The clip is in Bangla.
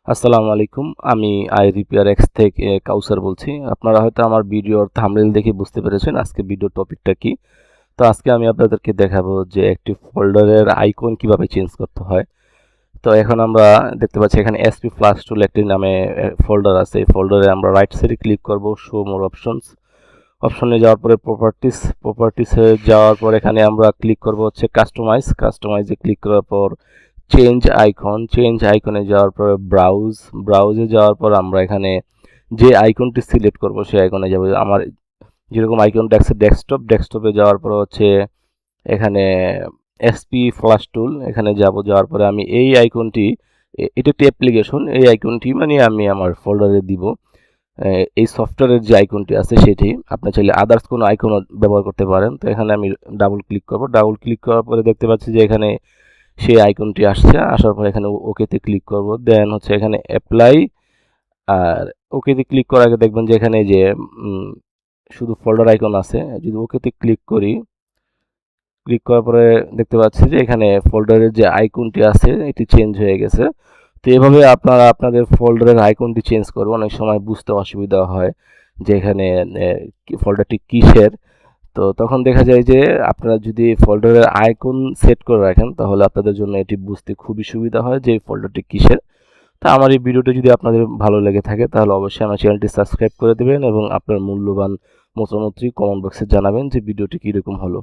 আসসালামু আলাইকুম। আমি রিপেয়ার এক্স থেকে কাউসার বলছি। আপনারা হয়তো আমার ভিডিওর থাম্বনেল দেখে বুঝতে পেরেছেন আজকে ভিডিওর টপিকটা কি। তো আজকে আমি আপনাদেরকে দেখাবো যে একটি ফোল্ডারের আইকন কিভাবে চেঞ্জ করতে হয়। তো এখন আমরা দেখতে পাচ্ছি এখানে এসপি ফ্লাশ টুল একটি নামে ফোল্ডার আছে। এই ফোল্ডারে আমরা রাইট সাইডে ক্লিক করব, শো মোর অপশনস। অপশনে যাওয়ার পরে প্রপার্টিসে যাওয়ার পর এখানে আমরা ক্লিক করব হচ্ছে কাস্টমাইজে ক্লিক করার পর চেঞ্জ আইকনে যাওয়ার পরে ব্রাউজে যাওয়ার পর আমরা এখানে যে আইকনটি সিলেক্ট করব সেই আইকনে যাব। আমার যেরকম আইকনটা আছে ডেস্কটপে যাওয়ার পর হচ্ছে এখানে এসপি ফ্লাশ টুল এখানে যাওয়ার পরে আমি এই আইকনটি, এটা একটি অ্যাপ্লিকেশন, এই আইকনটি মানে আমি আমার ফোল্ডারে দিব। এই সফটওয়্যারের যে আইকনটি আছে সেটি আপনি চাইলে আদার্স কোনো আইকনও ব্যবহার করতে পারেন। তো এখানে আমি ডাবল ক্লিক করার পরে দেখতে পাচ্ছি যে এখানে সেই আইকনটি আসার পর এখানে ওকেতে ক্লিক করব। দেন হচ্ছে এখানে অ্যাপ্লাই, আর ওকেতে ক্লিক করার আগে দেখবেন যে এখানে যে শুধু ফোল্ডার আইকন আছে। যদি ওকেতে ক্লিক করার পরে দেখতে পাচ্ছি যে এখানে ফোল্ডারের যে আইকনটি আছে এটি চেঞ্জ হয়ে গেছে। তো এভাবে আপনারা আপনাদের ফোল্ডারের আইকনটি চেঞ্জ করবেন। অনেক সময় বুঝতে অসুবিধা হয় যে এখানে ফোল্ডারটি কিসের। তো তখন দেখা যায় যে আপনারা যদি ফোল্ডারের আইকন সেট করে রাখেন তাহলে আপনাদের জন্য এটি বুঝতে খুবই সুবিধা হয় যে এই ফোল্ডারটি কিসের। তা আমার এই ভিডিওটি যদি আপনাদের ভালো লেগে থাকে তাহলে অবশ্যই আমার চ্যানেলটি সাবস্ক্রাইব করে দেবেন এবং আপনার মূল্যবান মতামতটি কমেন্ট বক্সে জানাবেন যে ভিডিওটি কীরকম হলো।